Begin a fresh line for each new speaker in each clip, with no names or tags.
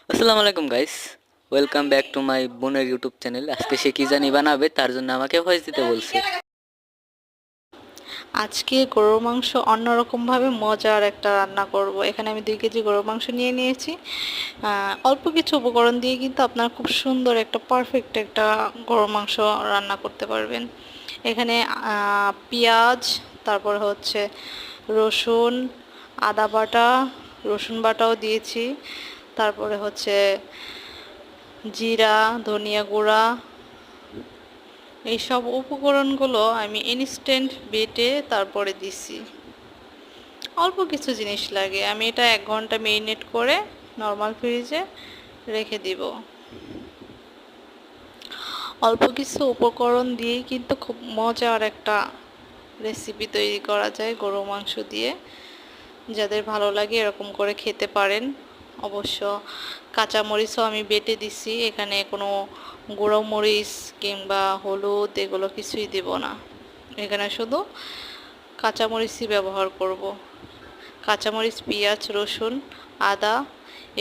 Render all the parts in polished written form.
আসসালামু আলাইকুম guys, welcome back to my বোনের ইউটিউব চ্যানেল। আজকে সে কি জানি বানাবে, তার জন্য আমাকে ভয়েস দিতে বলছে।
আজকে গরুর মাংস অন্যরকমভাবে মজার একটা রান্না করব। এখানে আমি 2 কেজি গরুর মাংস নিয়ে নিয়েছি। অল্প কিছু উপকরণ দিয়ে কিন্তু আপনারা খুব সুন্দর একটা পারফেক্ট একটা গরুর মাংস রান্না করতে পারবেন। এখানে পেঁয়াজ, তারপর হচ্ছে রসুন, আদা বাটা, রসুন বাটাও দিয়েছি। তারপরে হচ্ছে জিরা, ধনিয়া গুঁড়া, এইসব উপকরণগুলো আমি ইনস্ট্যান্ট বেটে তারপরে দিছি। অল্প কিছু জিনিস লাগে, আমি এটা 1 ঘন্টা মেরিনেট করে নর্মাল ফ্রিজে রেখে দিব। অল্প কিছু উপকরণ দিয়েই কিন্তু খুব মজার একটা রেসিপি তৈরি করা যায় গরু মাংস দিয়ে। যাদের ভালো লাগে এরকম করে খেতে পারেন। অবশ্য কাঁচামরিচও আমি বেটে দিছি, এখানে কোনো গুঁড়ো মরিচ কিংবা হলুদ এগুলো কিছুই দেব না। এখানে শুধু কাঁচামরিচই ব্যবহার করব। কাঁচামরিচ, পেঁয়াজ, রসুন, আদা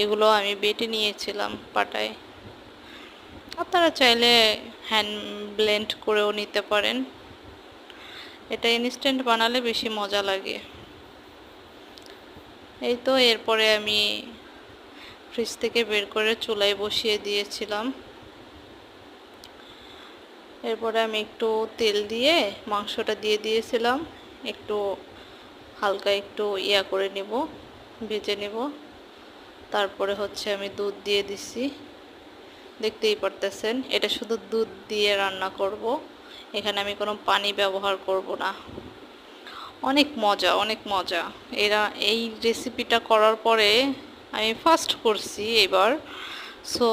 এগুলো আমি বেটে নিয়েছিলাম পাটায়। আপনারা চাইলে হ্যান্ড ব্লেন্ড করেও নিতে পারেন। এটা ইনস্ট্যান্ট বানালে বেশি মজা লাগে। এই তো এরপরে আমি ফ্রিজ থেকে বের করে চুলায় বসিয়ে দিয়েছিলাম। এরপরে আমি একটু তেল দিয়ে মাংসটা দিয়ে দিয়েছিলাম। একটু হালকা একটু করে নেব, ভেজে নেব। তারপরে হচ্ছে আমি দুধ দিয়ে দিছি। দেখতেই পারতেছেন এটা শুধু দুধ দিয়ে রান্না করব। এখানে আমি কোনো পানি ব্যবহার করব না। অনেক মজা, অনেক মজা। এরা এই রেসিপিটা করার পরে আমি ফার্স্ট করছি এবার। সো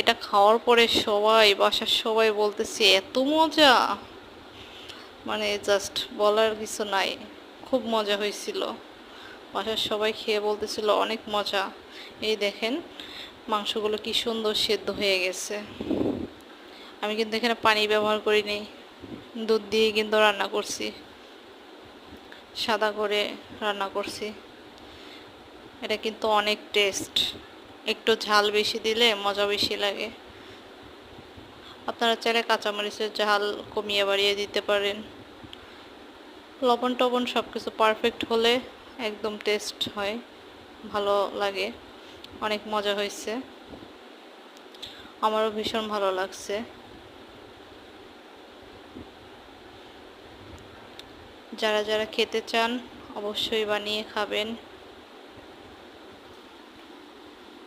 এটা খাওয়ার পরে সবাই, বাসার সবাই বলতেছে এত মজা, মানে জাস্ট বলার কিছু নাই। খুব মজা হয়েছিল। বাসার সবাই খেয়ে বলতেছিল অনেক মজা। এই দেখেন মাংসগুলো কি সুন্দর সেদ্ধ হয়ে গেছে। আমি কিন্তু এখানে পানি ব্যবহার করিনি, দুধ দিয়ে কিন্তু রান্না করছি, সাদা করে রান্না করছি। এটা কিন্তু অনেক টেস্ট। একটু ঝাল বেশি দিলে মজা বেশি লাগে। আপনারা চাইলে কাঁচামরিচের ঝাল কমিয়ে বাড়িয়ে দিতে পারেন। লবণ টবণ সব কিছু পারফেক্ট হলে একদম টেস্ট হয়, ভালো লাগে। অনেক মজা হয়েছে, আমারও ভীষণ ভালো লাগছে। যারা যারা খেতে চান অবশ্যই বানিয়ে খাবেন।